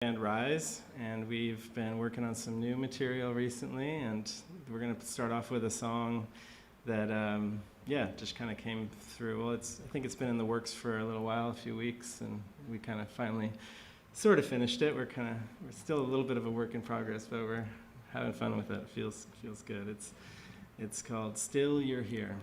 band Rise, and we've been working on some new material recently, and we're going to start off with a song that, just kind of came through. Well, I think it's been in the works for a little while, a few weeks, and we kind of finally sort of finished it. We're still a little bit of a work in progress, but we're having fun with it. It feels good. It's called Still You're Here.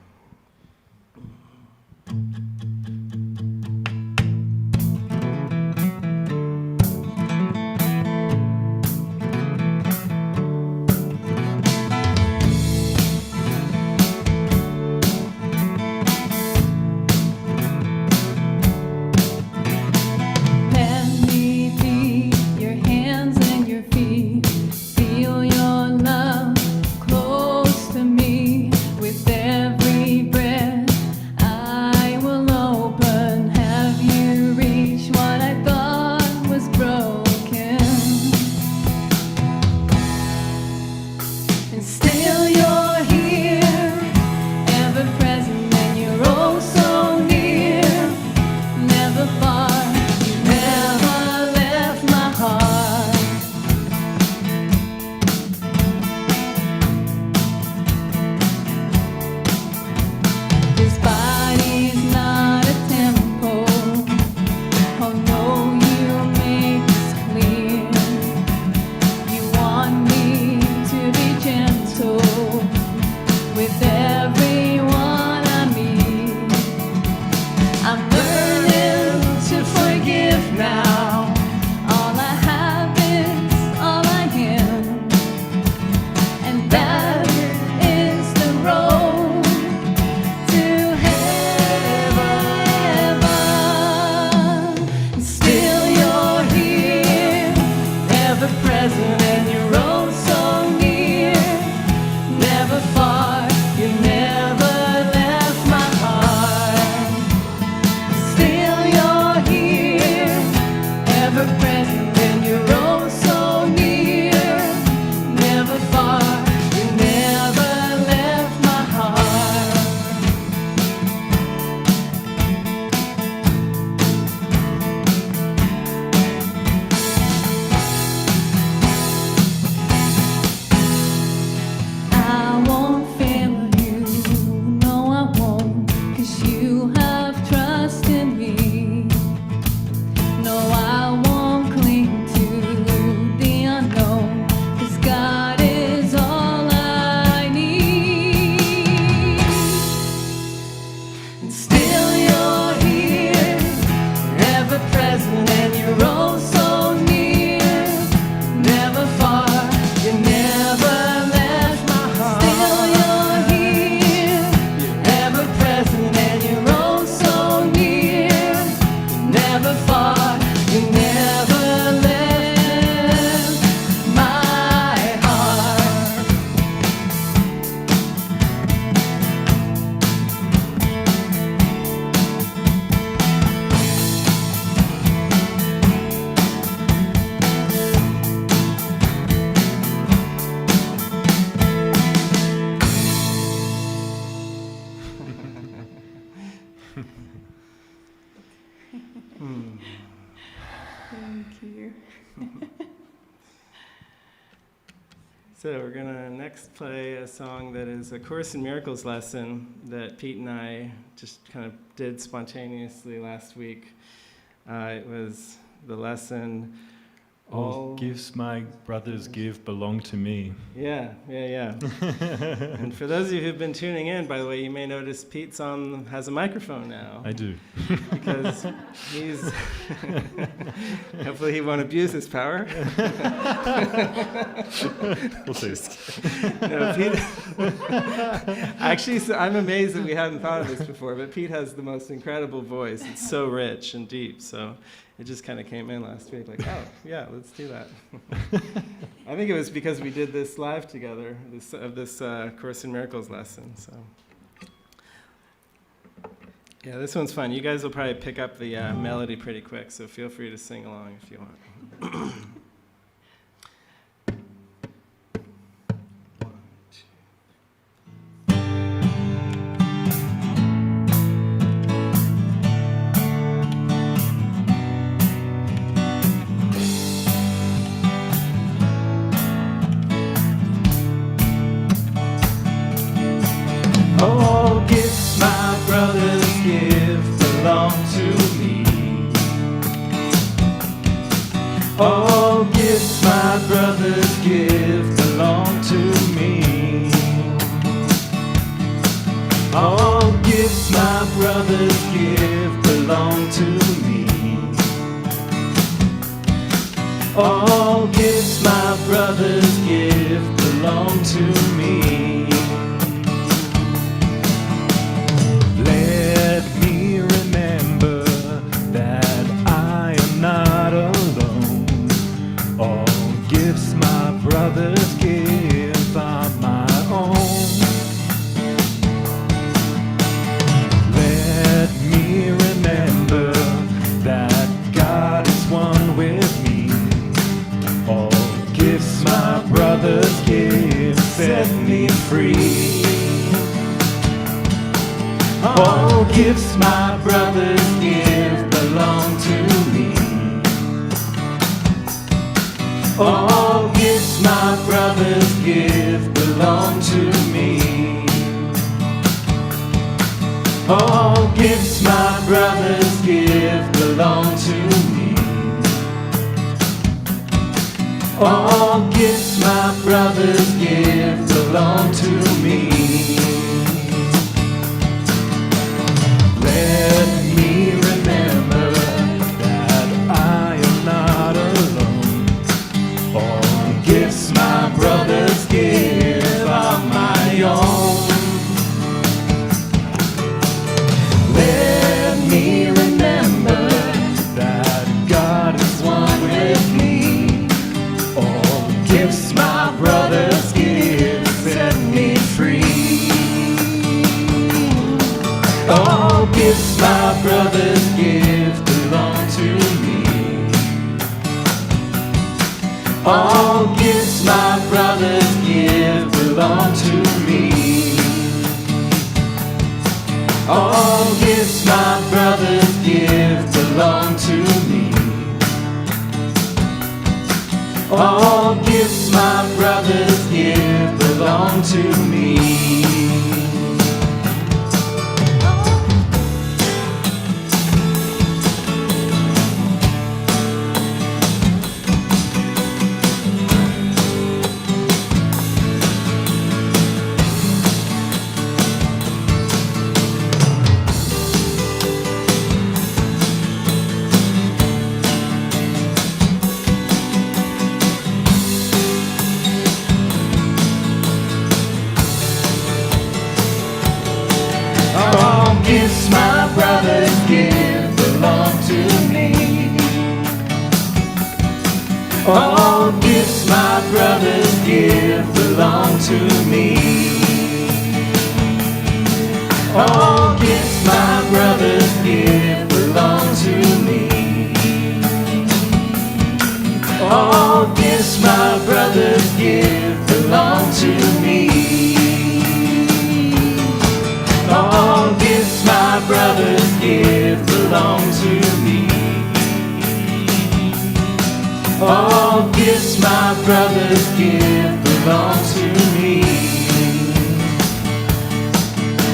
So we're going to next play a song that is a Course in Miracles lesson that Pete and I just kind of did spontaneously last week. It was the lesson, All gifts my brothers give belong to me. Yeah. And for those of you who've been tuning in, by the way, you may notice Pete's has a microphone now. I do. Because he's, hopefully he won't abuse his power. We'll see. No, Pete, actually, I'm amazed that we hadn't thought of this before, but Pete has the most incredible voice. It's so rich and deep, so it just kind of came in last week, like, oh, yeah, let's do that. I think it was because we did this live together, this Course in Miracles lesson. So, yeah, this one's fun. You guys will probably pick up the melody pretty quick, so feel free to sing along if you want. All gifts my brothers give belong to me. All gifts my brothers give belong to me. All gifts my brothers give belong to me. Let me remember that I am not alone. All gifts my brothers give are my own. Let me remember that God is one with me. All gifts my brothers give set me free. All gifts my brothers give belong to me. All gifts my brothers give belong to me. All gifts my brothers give belong to me. All gifts my brothers give belong to me. Let me remember that I am not alone. All gifts my brothers give are my own. Let me remember that God is one with me. All gifts my brothers give set me free. All gifts my brothers give belong to me. All gifts my brothers give belong to me. All gifts my brothers give belong to me. All gifts my brothers give belong to me. All gifts my brothers give belong to me. All gifts my brothers give belong to me. All gifts my brothers give belong to me. All gifts my brothers give belong to me. All gifts my brothers give belong to me. All gifts my brothers give belong to me.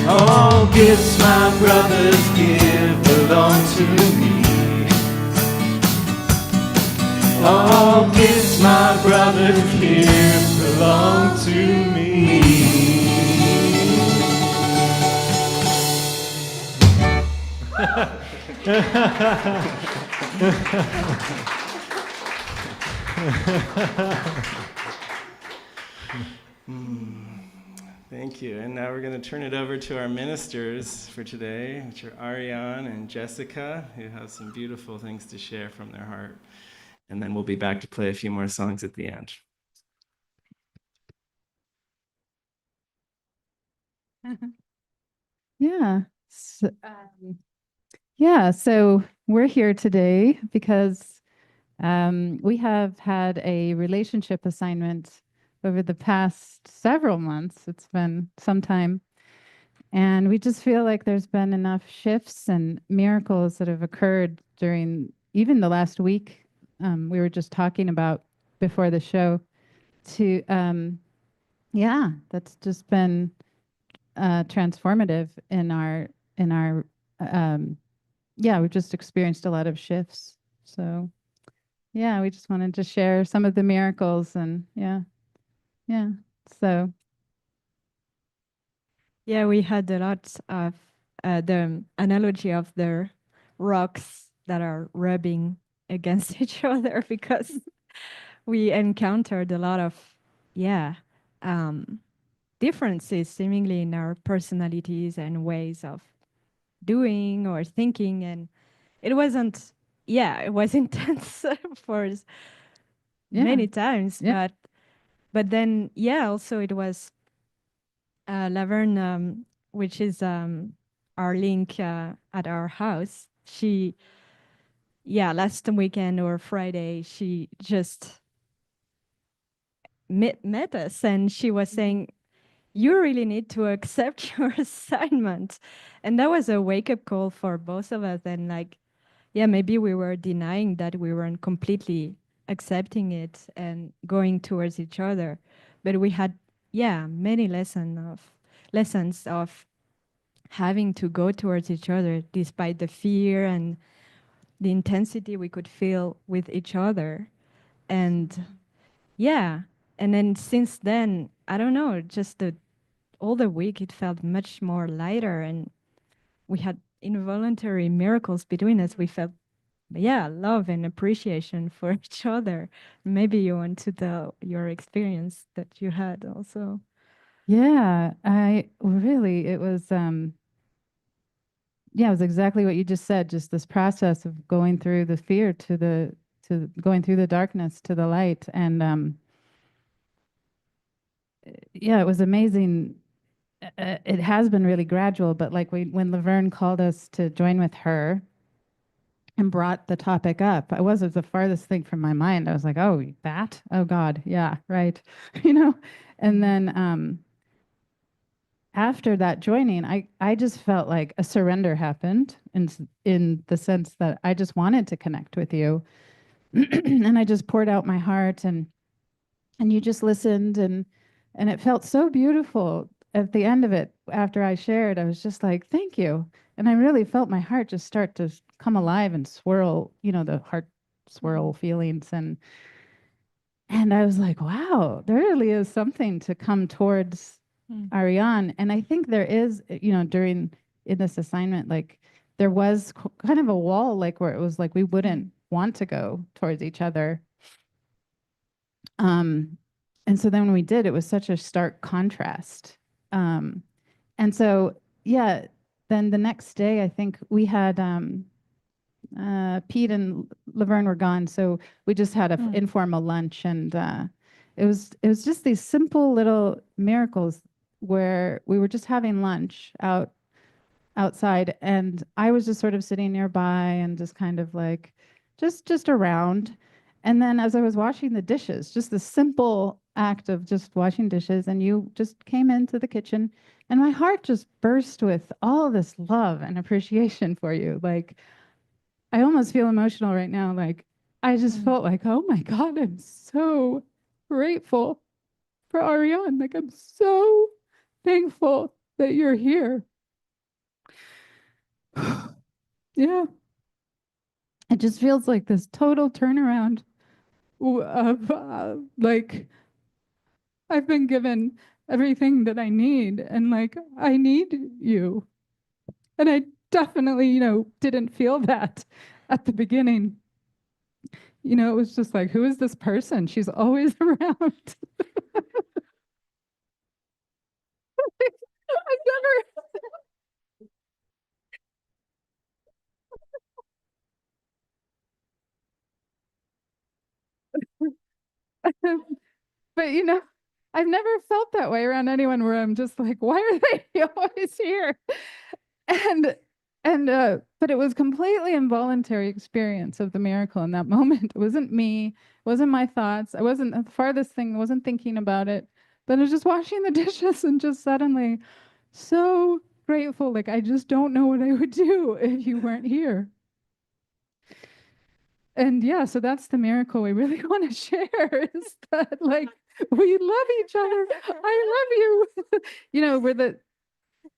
All gifts my brothers give belong to me. All gifts my brothers give belong to me. Thank you. And now we're going to turn it over to our ministers for today, which are Ariane and Jessica, who have some beautiful things to share from their heart. And then we'll be back to play a few more songs at the end. Yeah. So we're here today because we have had a relationship assignment over the past several months. It's been some time. And we just feel like there's been enough shifts and miracles that have occurred during even the last week. We were just talking about before the show to, that's just been transformative in our, we've just experienced a lot of shifts. So yeah, we just wanted to share some of the miracles and yeah. So Yeah, we had a lot of the analogy of the rocks that are rubbing against each other because we encountered a lot of, yeah, um, differences seemingly in our personalities and ways of doing or thinking. And it wasn't, yeah, it was intense for yeah, many times, yeah, but then, yeah, also it was Laverne, which is our link at our house. She, yeah, last weekend or Friday, she just met us and she was saying, you really need to accept your assignment. And that was a wake up call for both of us. And like, yeah, maybe we were denying that we weren't completely accepting it and going towards each other. But we had, yeah, many lessons of having to go towards each other despite the fear and the intensity we could feel with each other. And yeah, and then since then, I don't know, just all the week it felt much more lighter and we had involuntary miracles between us. We felt, yeah, love and appreciation for each other. Maybe you want to tell your experience that you had also. yeah. I really, it was, yeah, it was exactly what you just said. Just this process of going through the fear to going through the darkness to the light, and yeah, it was amazing. It has been really gradual, but like when Laverne called us to join with her and brought the topic up, it was the farthest thing from my mind. I was like, oh, that? Oh God, yeah, right. you know? And then after that joining, I just felt like a surrender happened in the sense that I just wanted to connect with you. And I just poured out my heart and you just listened and it felt so beautiful at the end of it after I shared. I was just like, thank you. And I really felt my heart just start to come alive and swirl, the heart swirl feelings and I was like, wow, there really is something to come towards Ariane. And I think there is, during in this assignment, like there was kind of a wall, like where it was like we wouldn't want to go towards each other. Um, and so then when we did, it was such a stark contrast. Um, and so, yeah, then the next day, I think we had Pete and Laverne were gone, so we just had an informal lunch, and it was just these simple little miracles where we were just having lunch outside, and I was just sort of sitting nearby and just kind of like just around. And then as I was washing the dishes, just the simple act of just washing dishes, and you just came into the kitchen, and my heart just burst with all this love and appreciation for you. Like I almost feel emotional right now. Like I just felt like, oh my God, I'm so grateful for Ariane. Like I'm so thankful that you're here. Yeah. It just feels like this total turnaround of like I've been given everything that I need and like I need you. And I definitely, didn't feel that at the beginning. It was just like, who is this person? She's always around. I never, but I've never felt that way around anyone where I'm just like, why are they always here? And but it was completely involuntary experience of the miracle in that moment. It wasn't me, it wasn't my thoughts. I wasn't the farthest thing, I wasn't thinking about it. But I was just washing the dishes and just suddenly so grateful. Like I just don't know what I would do if you weren't here. And yeah, so that's the miracle we really want to share is that like we love each other. I love you. We're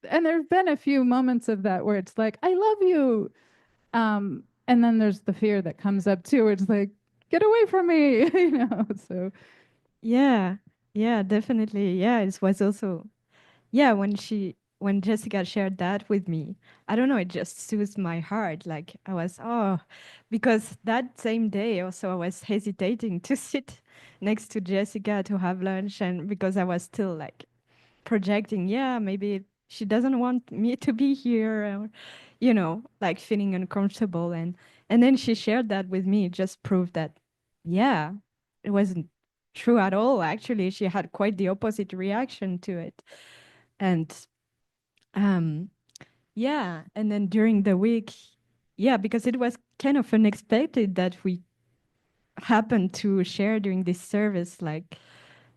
and there've been a few moments of that where it's like, I love you. And then there's the fear that comes up too, where it's like, get away from me, so Yeah, yeah, definitely. Yeah, it was also, yeah, when Jessica shared that with me, I don't know, it just soothed my heart. Like I was, oh, because that same day also I was hesitating to sit next to Jessica to have lunch, and because I was still like projecting, yeah, maybe she doesn't want me to be here, or, like feeling uncomfortable. And then she shared that with me, it just proved that, yeah, it wasn't true at all. Actually, she had quite the opposite reaction to it. And um, yeah, and then during the week, yeah, because it was kind of unexpected that we happened to share during this service, like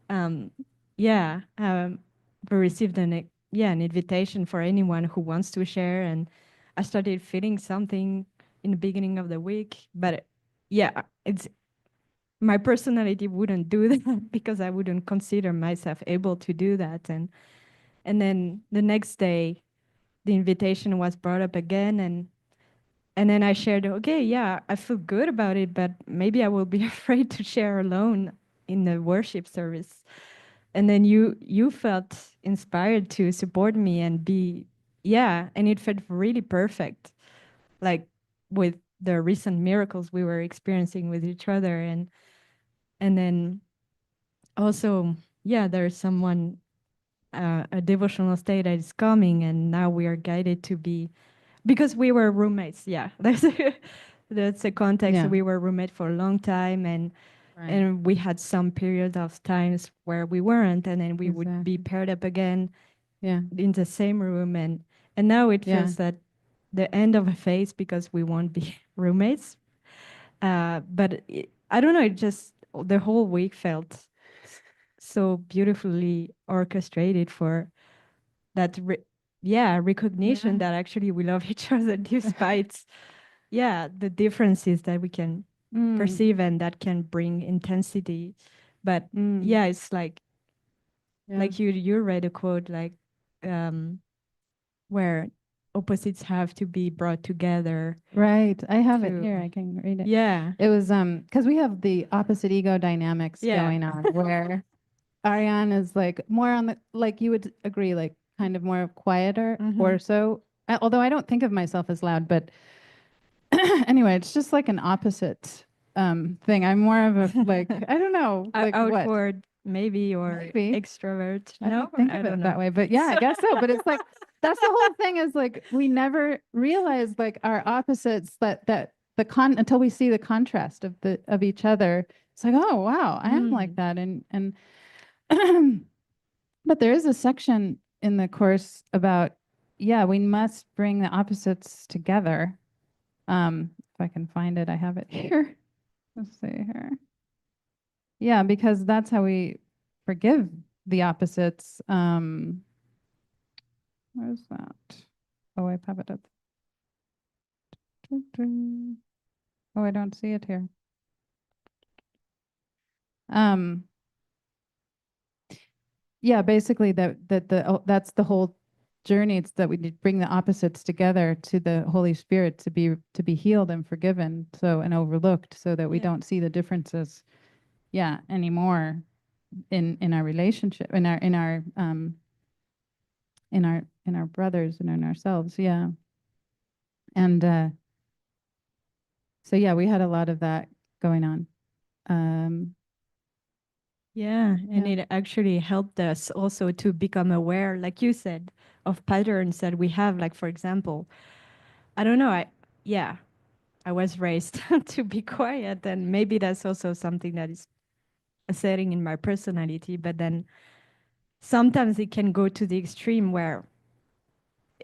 um, yeah, we received an invitation for anyone who wants to share, and I started feeling something in the beginning of the week, but yeah, it's my personality wouldn't do that because I wouldn't consider myself able to do that, and then the next day the invitation was brought up again, and then I shared, okay, yeah, I feel good about it, but maybe I will be afraid to share alone in the worship service. And then you felt inspired to support me and be, yeah, and it felt really perfect, like with the recent miracles we were experiencing with each other. And then also, yeah, there's someone, a devotional state that is coming, and now we are guided to be, because we were roommates. Yeah, that's a context. yeah, We were roommates for a long time, right, and we had some period of times where we weren't, and then we would be exactly, paired up again yeah, in the same room. And now it yeah, feels that the end of a phase because we won't be roommates. But I don't know, it just, the whole week felt so beautifully orchestrated for that yeah, recognition yeah, that actually we love each other despite, yeah, the differences that we can mm, perceive and that can bring intensity. But mm, yeah, it's yeah, like you read a quote, like um where opposites have to be brought together right. I have it to, here. I can read it. yeah, It was because we have the opposite ego dynamics yeah, going on, where Ariane is like more on the, like you would agree, like kind of more quieter mm-hmm. or so. Although I don't think of myself as loud, but anyway, it's just like an opposite thing. I'm more of a like I don't know, like what? Outward maybe, or Maybe. extrovert. I No, don't think I of don't it that know. way, but yeah, I guess so. But it's like that's the whole thing is like we never realize like our opposites that the until we see the contrast of each other. It's like, oh wow, I am like Mm. that. And but there is a section in the course about, yeah, we must bring the opposites together. If I can find it, I have it here. Let's see here. Yeah, because that's how we forgive the opposites. Where's that? Oh, I have it up. Oh, I don't see it here. Um, yeah, basically that's the whole journey. It's that we need to bring the opposites together to the Holy Spirit to be healed and forgiven, so and overlooked, so that we Yeah. don't see the differences, yeah, anymore in our relationship, in our brothers and in ourselves, yeah. And so yeah, we had a lot of that going on. Um, Yeah, and yeah, it actually helped us also to become aware, like you said, of patterns that we have. Like, for example, I don't know, yeah, I was raised to be quiet, and maybe that's also something that is a setting in my personality. But then sometimes it can go to the extreme where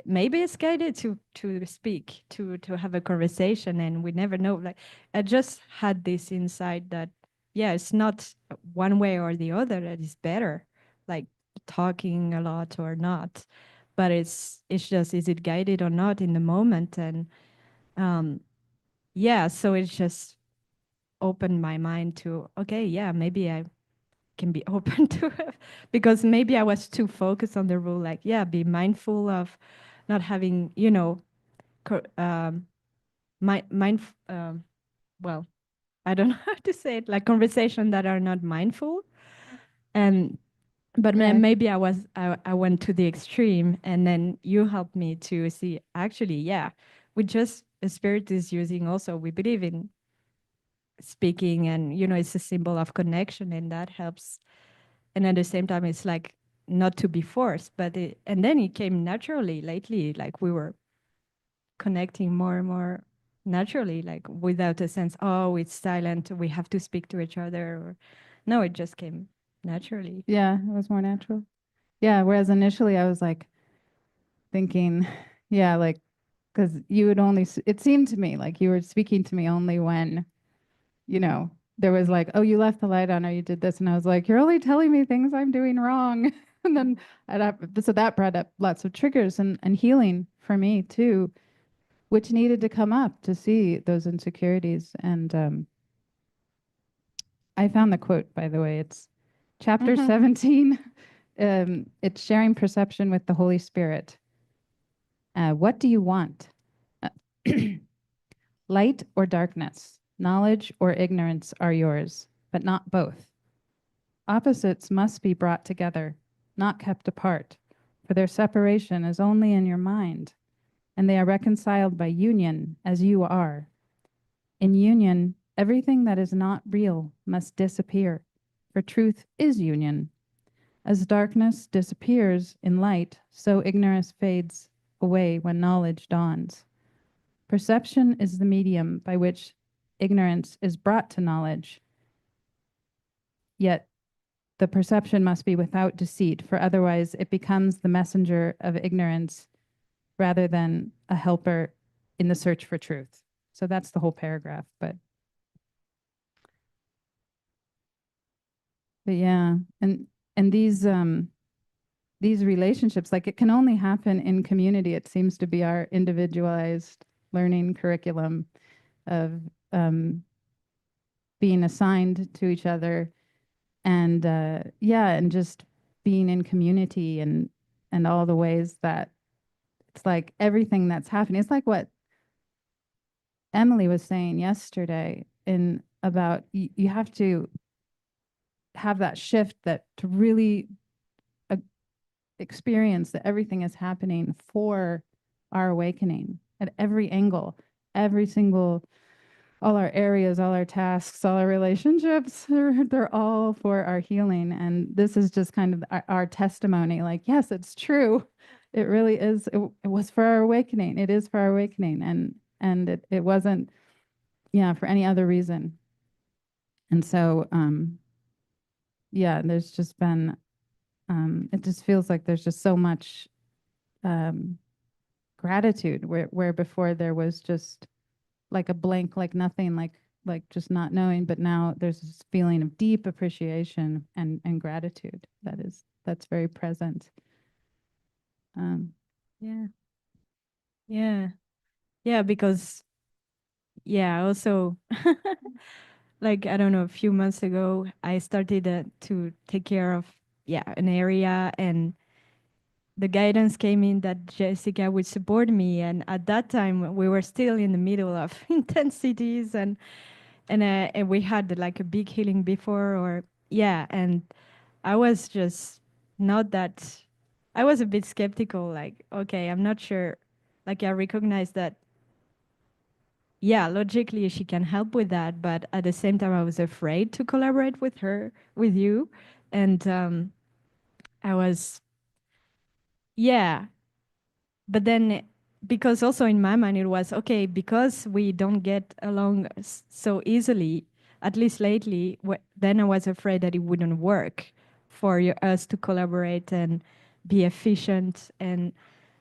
maybe it's guided to speak, to have a conversation, and we never know. Like, I just had this insight that, yeah, it's not one way or the other that is better, like talking a lot or not, but it's just, is it guided or not in the moment? And um yeah, so it just opened my mind to, okay, yeah, maybe I can be open to it, because maybe I was too focused on the rule, like, yeah, be mindful of not having, mind, well, I don't know how to say it, like conversation that are not mindful. And but Okay. maybe I went to the extreme, and then you helped me to see actually, yeah, we just the spirit is using also. We believe in speaking, and it's a symbol of connection, and that helps. And at the same time, it's like not to be forced, but and then it came naturally lately, like we were connecting more and more naturally, like without a sense, oh, it's silent, we have to speak to each other. Or no, it just came naturally. Yeah, it was more natural. Yeah, whereas initially I was like thinking, yeah, like, because you would only, it seemed to me like you were speaking to me only when, there was like, oh, you left the light on or you did this. And I was like, you're only telling me things I'm doing wrong. And then, so that brought up lots of triggers and healing for me too, which needed to come up to see those insecurities. And I found the quote, by the way. It's chapter 17. It's sharing perception with the Holy Spirit. What do you want? Uh, Light or darkness, knowledge or ignorance are yours, but not both. Opposites must be brought together, not kept apart, for their separation is only in your mind, and they are reconciled by union, as you are. In union, everything that is not real must disappear, for truth is union. As darkness disappears in light, so ignorance fades away when knowledge dawns. Perception is the medium by which ignorance is brought to knowledge, yet the perception must be without deceit, for otherwise it becomes the messenger of ignorance rather than a helper in the search for truth. So that's the whole paragraph, but yeah, and these relationships, like it can only happen in community. It seems to be our individualized learning curriculum of being assigned to each other, and yeah, and just being in community, and all the ways that it's like everything that's happening. It's like what Emily was saying yesterday in about you have to have that shift, that to really uh, experience that everything is happening for our awakening at every angle, every single, all our areas, all our tasks, all our relationships, they're all for our healing. And this is just kind of our testimony, like, yes, it's true. It really is. It was for our awakening. It is for our awakening. And it wasn't, yeah, for any other reason. And so, yeah, there's just been, it just feels like there's just so much gratitude where before there was just like a blank, like nothing, like just not knowing. But now there's this feeling of deep appreciation and gratitude that's very present. Yeah. Yeah. Yeah, because yeah, also like I don't know, a few months ago I started to take care of an area, and the guidance came in that Jessica would support me, and at that time we were still in the middle of intensities, and we had like a big healing before, or and I was just not that, I was a bit skeptical, like, okay, I'm not sure, like I recognized that logically she can help with that, but at the same time I was afraid to collaborate with her, with you, and I was yeah but then because also in my mind it was okay, because we don't get along so easily, at least lately, then I was afraid that it wouldn't work for us to collaborate and be efficient, and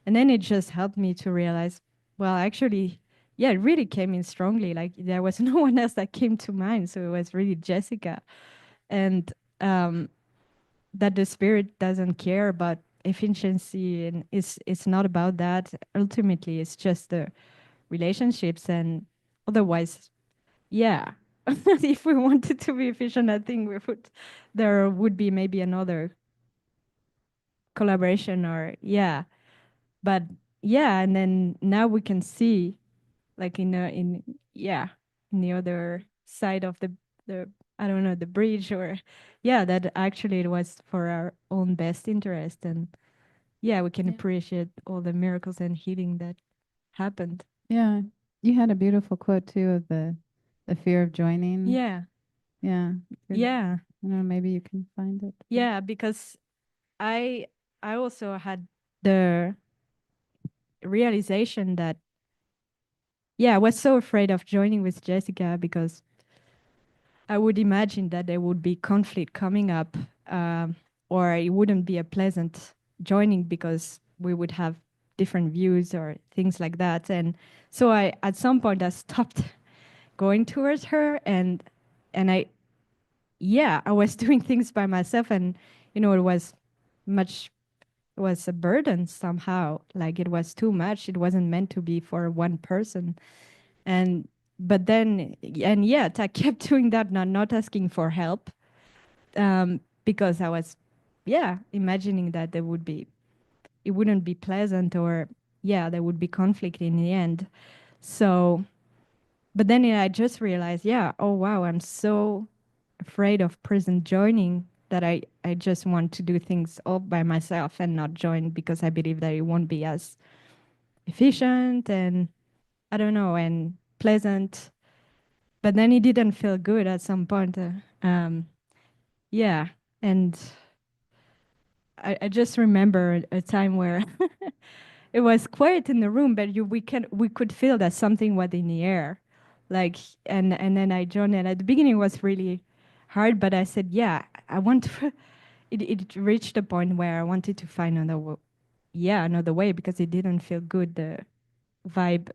then it just helped me to realize, well, actually, it really came in strongly, like there was no one else that came to mind, so it was really Jessica. And that the spirit doesn't care about efficiency, and it's not about that. Ultimately it's just the relationships, and otherwise, if we wanted to be efficient, I think there would be maybe another collaboration, or but and then now we can see, like in the other side of the I don't know, the bridge, or yeah, that actually it was for our own best interest, and yeah, we can Yeah. appreciate all the miracles and healing that happened. Yeah. You had a beautiful quote too of the fear of joining. Yeah. Yeah. Yeah. I don't know, maybe you can find it. Yeah, because I I also had the realization that yeah, I was so afraid of joining with Jessica because I would imagine that there would be conflict coming up, or it wouldn't be a pleasant joining because we would have different views or things like that. And so I, at some point, I stopped going towards her, and yeah, I was doing things by myself, and it was much, it was a burden somehow. Like it was too much. It wasn't meant to be for one person, and but then and yet I kept doing that, not asking for help, because I was, yeah, imagining that it wouldn't be pleasant, or yeah, there would be conflict in the end. So, but then I just realized, yeah, oh wow, I'm so afraid of prison joining that I just want to do things all by myself and not join because I believe that it won't be as efficient and I don't know, and pleasant. But then it didn't feel good at some point. Yeah. And I just remember a time where it was quiet in the room, but we could feel that something was in the air, like, and then I joined. And at the beginning, it was really hard, but I said, yeah, I want to. It reached a point where I wanted to find another way because it didn't feel good, the vibe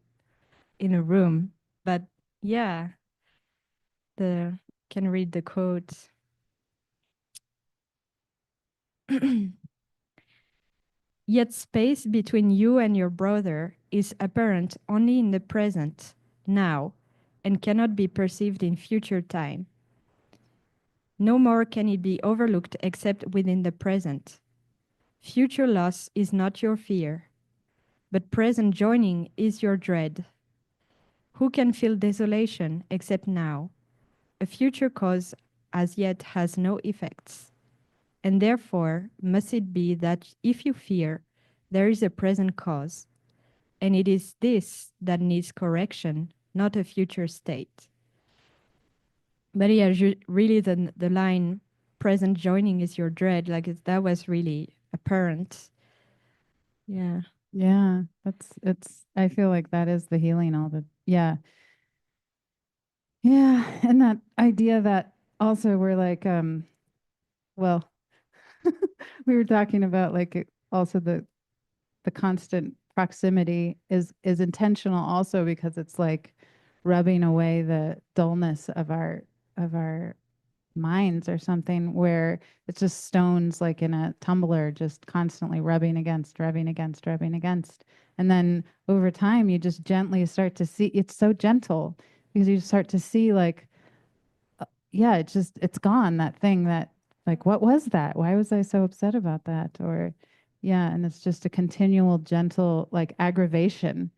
in a room. But yeah, the can read the quote. Yet space between you and your brother is apparent only in the present, now, and cannot be perceived in future time. No more can it be overlooked except within the present. Future loss is not your fear, but present joining is your dread. Who can feel desolation except now? A future cause as yet has no effects. And therefore must it be that if you fear, there is a present cause, and it is this that needs correction, not a future state. But yeah, really the line present joining is your dread, like that was really apparent. Yeah. Yeah, it's I feel like that is the healing all the yeah. Yeah, and that idea that also we're like well we were talking about like also the constant proximity is intentional also because it's like rubbing away the dullness of our minds or something where it's just stones like in a tumbler just constantly rubbing against rubbing against rubbing against and then over time you just gently start to see it's so gentle because you start to see like yeah, it's gone, that thing that like what was that? Why was I so upset about that? Or yeah, and it's just a continual gentle like aggravation.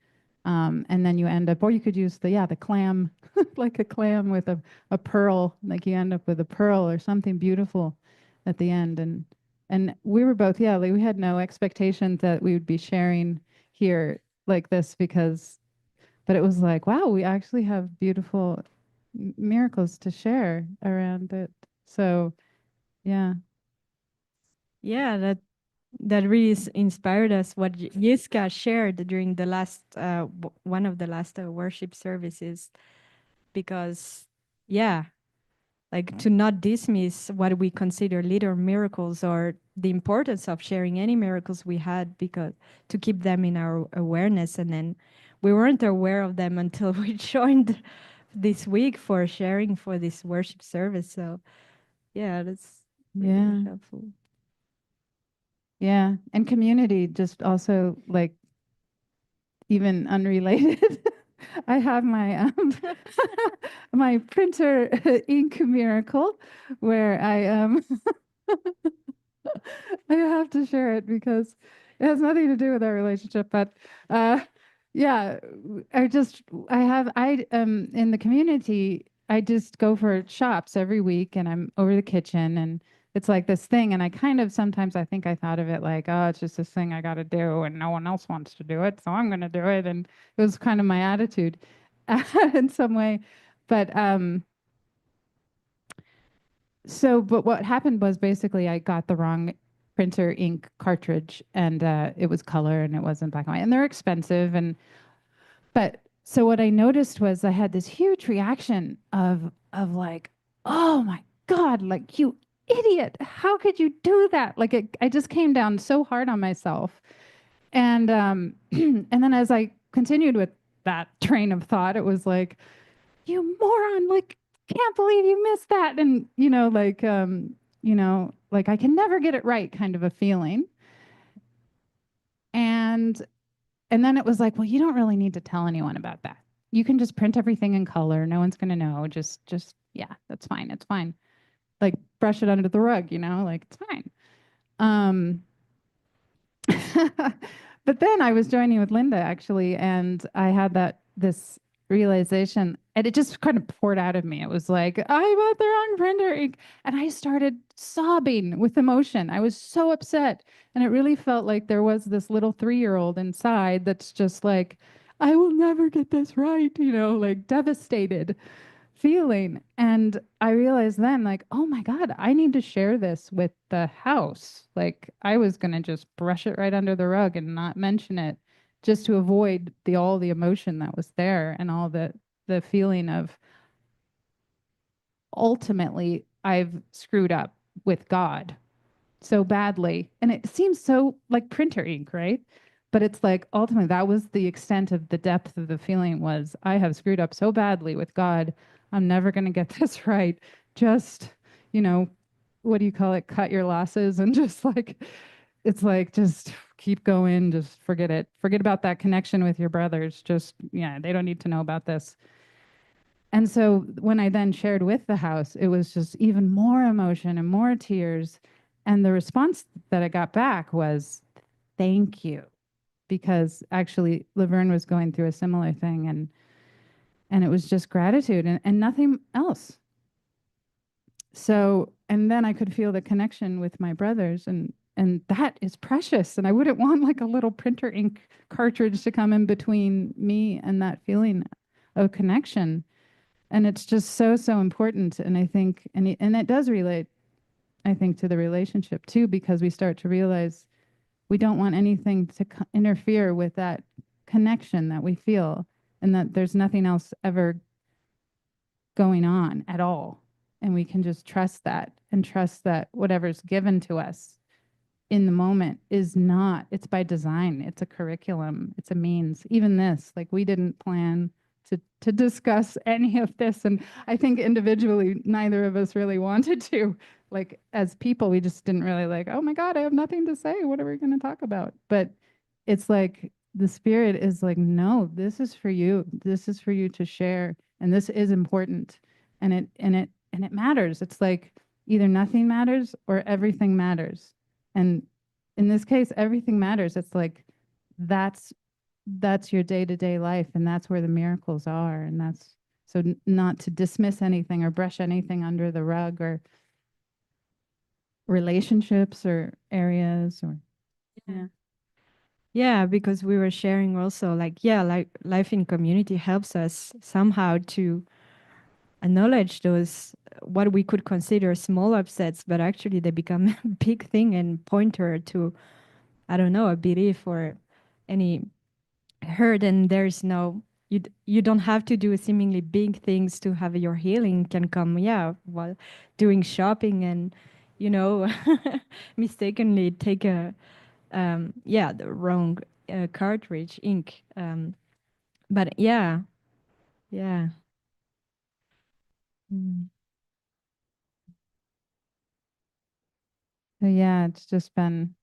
And then you end up or you could use the clam like a clam with a pearl, like you end up with a pearl or something beautiful at the end. And we were both, yeah, like we had no expectation that we would be sharing here like this because but it was like, wow, we actually have beautiful miracles to share around it. So, yeah. Yeah, that really inspired us what Yiska shared during the last one of the last worship services, because yeah, like to not dismiss what we consider little miracles or the importance of sharing any miracles we had, because to keep them in our awareness. And then we weren't aware of them until we joined this week for sharing for this worship service. So yeah, that's really Yeah. helpful. Yeah. And community just also like even unrelated. I have my my printer ink miracle where I I have to share it because it has nothing to do with our relationship, but yeah, I have I in the community I just go for shops every week and I'm over the kitchen and it's like this thing. And I kind of sometimes I think I thought of it like, oh, it's just this thing I got to do and no one else wants to do it. So I'm going to do it. And it was kind of my attitude in some way. But but what happened was basically I got the wrong printer ink cartridge and it was color and it wasn't black and white. And they're expensive. But so what I noticed was I had this huge reaction of like, oh my God, like you idiot, how could you do that? Like I just came down so hard on myself. And and then as I continued with that train of thought, it was like, you moron, like can't believe you missed that. And like I can never get it right kind of a feeling. And and then it was like, well, you don't really need to tell anyone about that. You can just print everything in color. No one's going to know. Yeah, that's fine. It's fine. Like brush it under the rug, like it's fine. Um, but then I was joining with Linda actually, and I had this realization, and it just kind of poured out of me. It was like, I bought the wrong printer ink. And I started sobbing with emotion. I was so upset. And it really felt like there was this little 3-year-old inside that's just like, I will never get this right, like devastated feeling. And I realized then, like, oh my God, I need to share this with the house. Like, I was going to just brush it right under the rug and not mention it just to avoid all the emotion that was there and all the feeling of ultimately I've screwed up with God so badly. And it seems so like printer ink, right? But it's like ultimately that was the extent of the depth of the feeling was I have screwed up so badly with God. I'm never going to get this right. Just, what do you call it? Cut your losses and just like, it's like, just keep going. Just forget it. Forget about that connection with your brothers. Just, yeah, they don't need to know about this. And so when I then shared with the house, it was just even more emotion and more tears. And the response that I got back was, thank you. Because actually Laverne was going through a similar thing and it was just gratitude and nothing else. So, and then I could feel the connection with my brothers and that is precious. And I wouldn't want like a little printer ink cartridge to come in between me and that feeling of connection. And it's just so important. And I think, and it does relate, I think, to the relationship too, because we start to realize we don't want anything to interfere with that connection that we feel and that there's nothing else ever going on at all. And we can just trust that and trust that whatever's given to us in the moment is not, it's by design. It's a curriculum. It's a means. Even this, like we didn't plan to discuss any of this. And I think individually, neither of us really wanted to. Like as people, we just didn't really like, oh my God, I have nothing to say. What are we going to talk about? But it's like the spirit is like, no, this is for you. This is for you to share. And this is important. And it matters. It's like either nothing matters or everything matters. And in this case, everything matters. It's like that's your day-to-day life and that's where the miracles are. And that's so not to dismiss anything or brush anything under the rug or relationships or areas or Yeah, because we were sharing also like, yeah, like life in community helps us somehow to acknowledge those what we could consider small upsets, but actually they become a big thing and pointer to, I don't know, a belief or any hurt. And there's no, you don't have to do seemingly big things to have your healing can come, yeah, while doing shopping and, mistakenly take the wrong cartridge ink. But yeah, yeah. Mm. so yeah, it's just been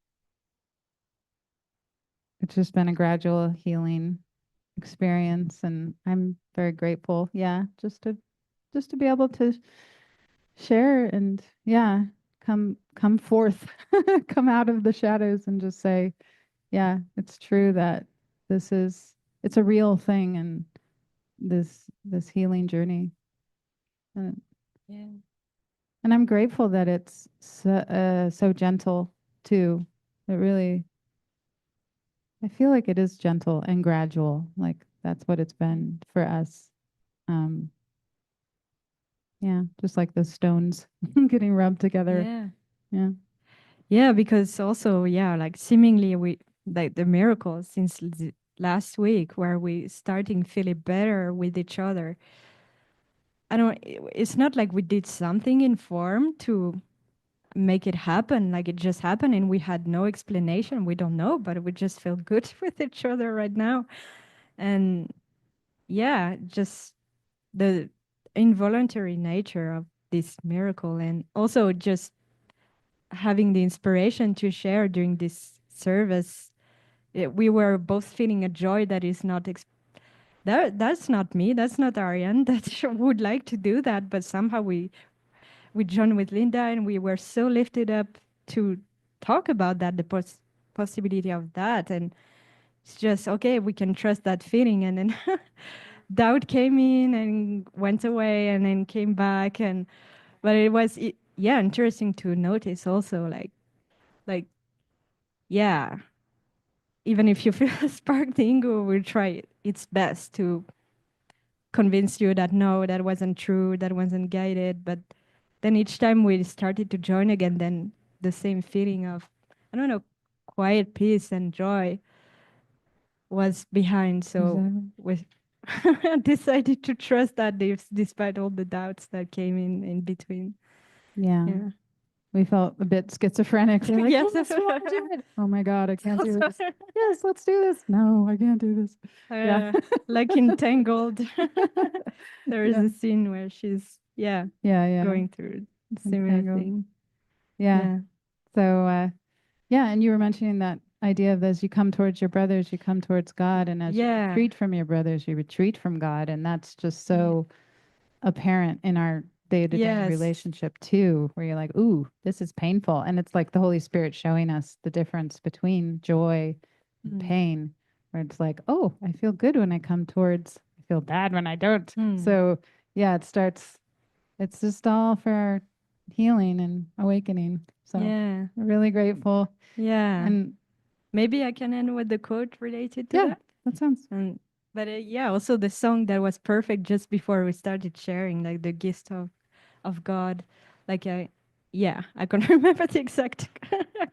a gradual healing experience and I'm very grateful. Yeah, just to be able to share and yeah, come forth, come out of the shadows and just say, yeah, it's true that it's a real thing and this healing journey. And, Yeah. and I'm grateful that it's so gentle too. It really, I feel like it is gentle and gradual. Like that's what it's been for us. Um, yeah, just like the stones getting rubbed together. Yeah. Yeah. Yeah, because also, yeah, like seemingly we like the miracle since last week where we starting feeling better with each other. I don't. It's not like we did something in form to make it happen. Like it just happened, and we had no explanation. We don't know, but we just feel good with each other right now, and yeah, just the involuntary nature of this miracle, and also just having the inspiration to share during this service. We were both feeling a joy that is not that's not me, that's not Ariane that would like to do that, but somehow we joined with Linda and we were so lifted up to talk about that, the possibility of that, and it's just okay, we can trust that feeling. And then doubt came in and went away and then came back, and but it was yeah, interesting to notice also, like yeah, even if you feel a spark, the ego will try its best to convince you that no, that wasn't true, that wasn't guided. But then each time we started to join again, then the same feeling of, I don't know, quiet peace and joy was behind. So Exactly. we decided to trust that despite all the doubts that came in between. Yeah. Yeah. We felt a bit schizophrenic. We're like, Yes. yes, we want to do it. Oh my God, I can't do this. Yes, let's do this. No, I can't do this. Yeah. Like entangled. There is Yeah. a scene where she's Yeah. going through similar Entangled. thing. Yeah. So, yeah, and you were mentioning that idea of as you come towards your brothers, you come towards God, and as you Yeah. retreat from your brothers, you retreat from God, and that's just so apparent in our day-to-day Yes. relationship too, where you're like, ooh, this is painful, and it's like the Holy Spirit showing us the difference between joy and pain, where it's like, oh, I feel good when I come towards, I feel bad when I don't. So yeah, it's just all for our healing and awakening. So Yeah. we're really grateful. Yeah. And Maybe I can end with the quote related to yeah, that. that sounds But yeah, also the song that was perfect just before we started sharing, like the gift of God. Like I can't remember the exact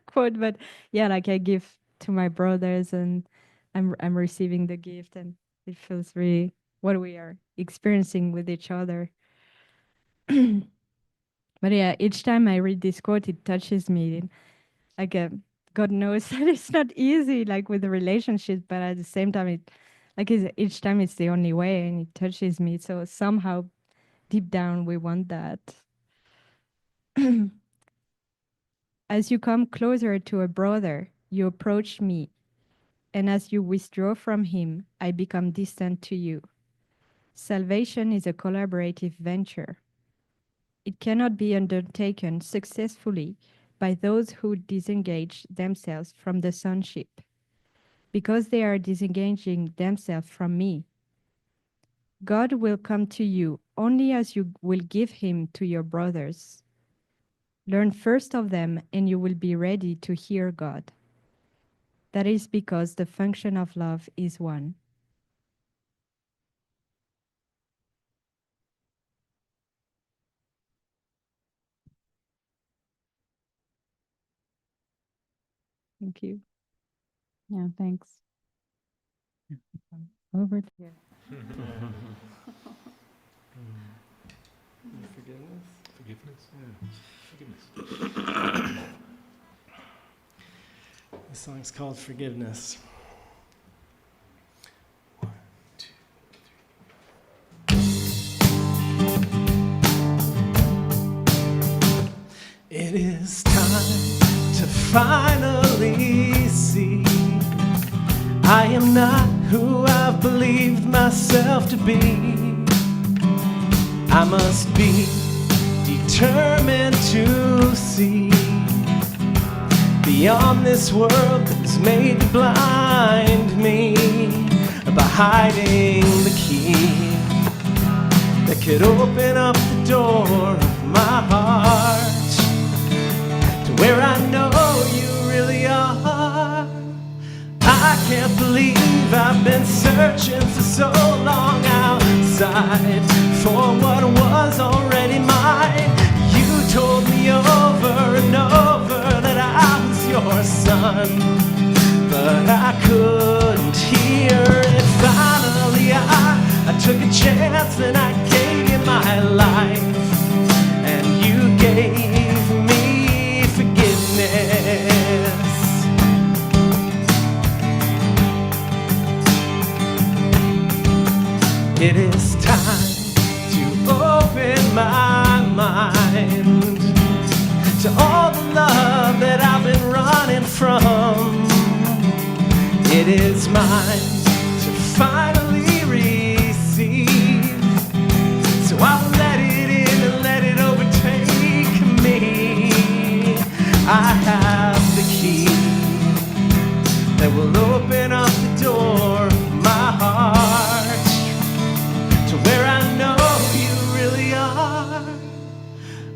quote, but yeah, like I give to my brothers and I'm receiving the gift, and it feels really what we are experiencing with each other. But yeah, each time I read this quote, it touches me. Like God knows that it's not easy, like with the relationship, but at the same time, each time it's the only way, and it touches me. So somehow, deep down, we want that. As you come closer to a brother, you approach me, and as you withdraw from him, I become distant to you. Salvation is a collaborative venture. It cannot be undertaken successfully by those who disengage themselves from the sonship, because they are disengaging themselves from me. God will come to you only as you will give him to your brothers. Learn first of them, and you will be ready to hear God. That is because the function of love is one. Thank you. yeah, thanks. Over to you. Forgiveness? Forgiveness. Yeah. Forgiveness. The song's called Forgiveness. 1, 2, 3. It is time to finally see I am not who I've believed myself to be. I must be determined to see beyond this world that was made to blind me by hiding the key. that could open up the door of my heart to where I know you really are. I can't believe I've been searching for so long outside for what was already mine. You told me over and over that I was your son, but I couldn't hear it. Finally I took a chance and I gave you my life, and you gave me forgiveness. It is time to open my mind to all the love that I've been running from. It is mine to finally receive, so I will let it in and let it overtake me. I have the key that will open up the door of my heart to where I know you really are.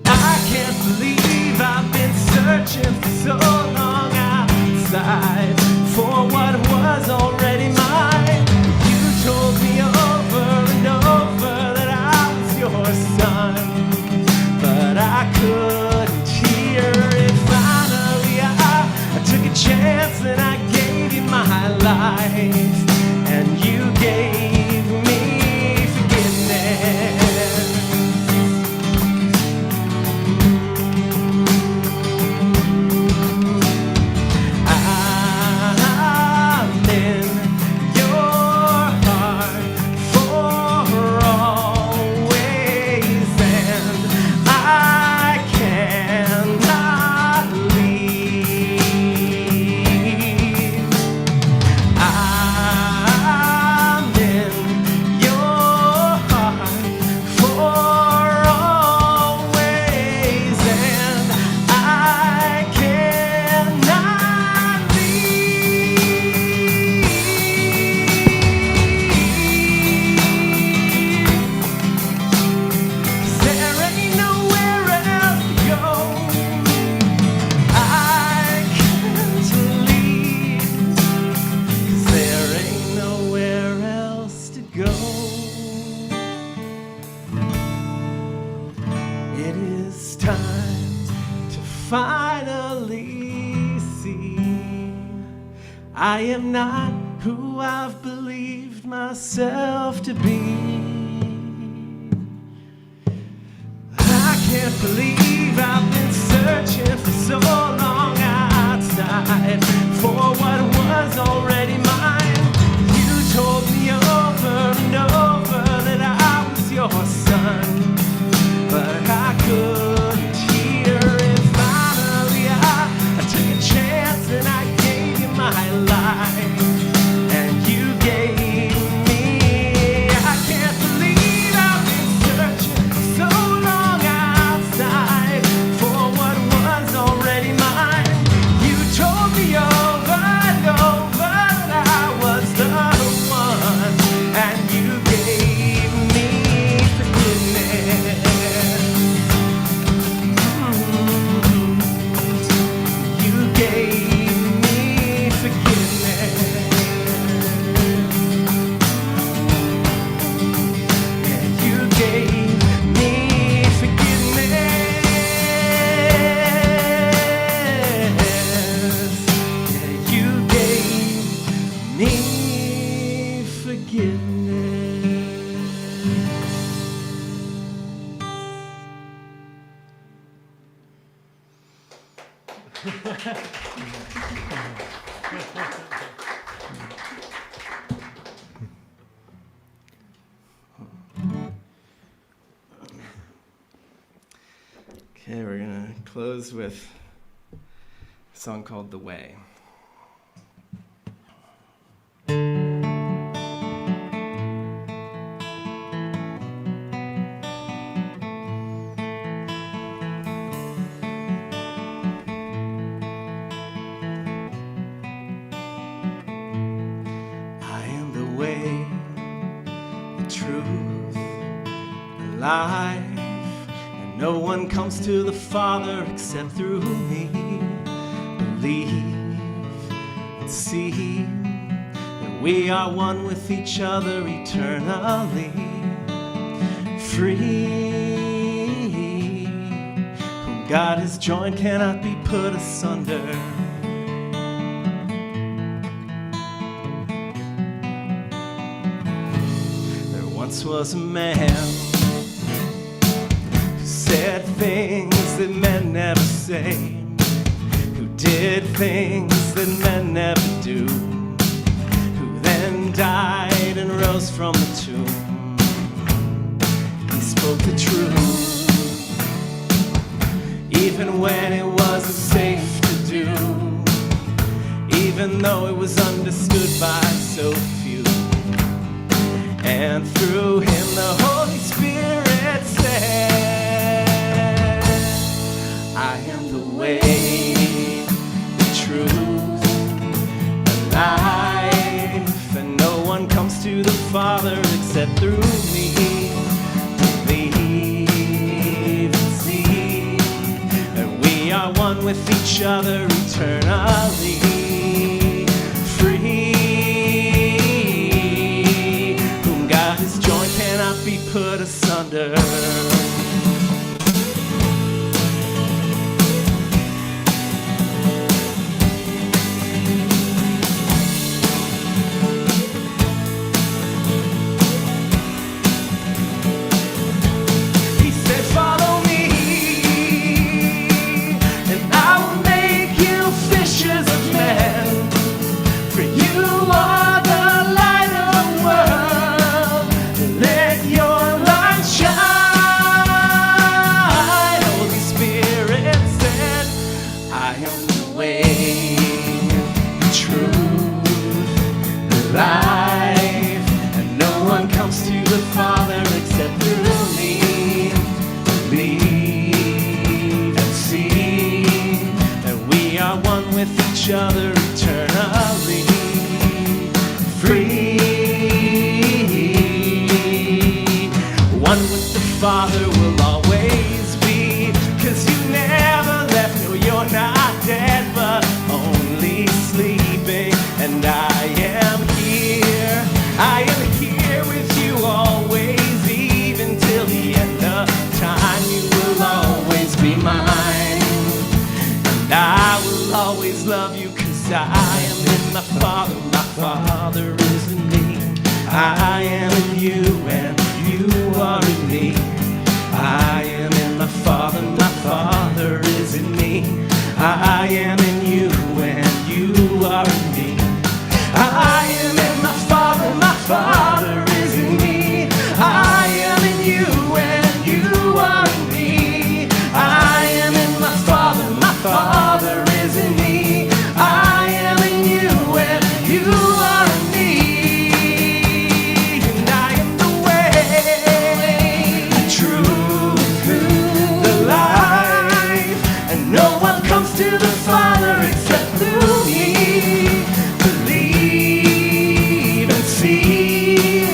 I can't believe I've been searching for so long outside for what was already mine. You told me over and over that I was your son, but I couldn't hear it. Finally I took a chance and I gave you my life, and you gave me forgiveness. I'm in your heart for always, and I cannot leave. I'm in your heart for always, and I cannot leave. 'Cause there ain't nowhere else to go. I can't leave. 'Cause there ain't nowhere else to go. It is time to finally see I am not who I've believed myself to be. I can't believe I've been searching for so long outside for what was already mine. You told me over and over that I was your son, but I couldn't hear it. Finally I took a chance and I gave you my life, and you gave me. I can't believe I've been searching so long outside for what was already mine. You told me over and over that I was the one, and you gave me forgiveness. You gave me forgiveness. Yeah, you gave me forgiveness. Yeah, you gave me forgiveness. Okay, we're gonna close with a song called "The Way." I am the way, the truth, life, and no one comes to the Father except through me. Believe and see that we are one with each other eternally. Free, whom God has joined cannot be put asunder. There once was a man who said things that men never say, who did things that men never do, who then died and rose from the tomb. He spoke the truth, even when it wasn't safe to do, even though it was understood by so few. And through him the Holy Spirit said, I am the way, the truth, the life, and no one comes to the Father except through me. Believe and see that we are one with each other eternally. Free, whom God has joined cannot be put asunder. Other eternally. Free, one with the Father will always be, 'cause you never left, no you're not dead, but only sleeping. And I am here with you always, even till the end of time. You will always be mine, and I will always love you, 'cause I am in my Father is in me. I am in you and you are in me. I am in my Father is in me. I am in you and you are in me. I am in my Father is in me. I am in you and you are in me. I am in my Father is in me. I am in you and you are in me. And I am the way, the truth, the life, and no one comes to the Father except through me. Believe and see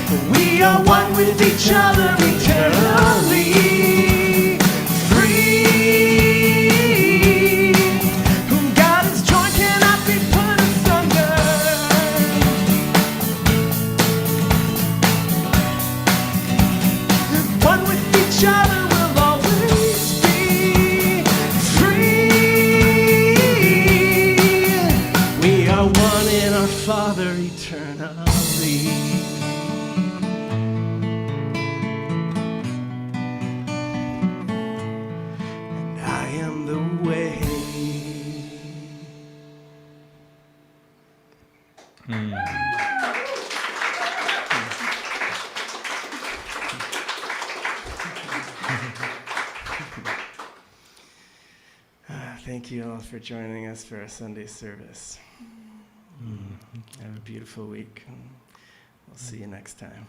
that we are one with each other eternally. Father eternally. And I am the way. Thank you all for joining us for our Sunday service. Have a beautiful week. We'll see you next time.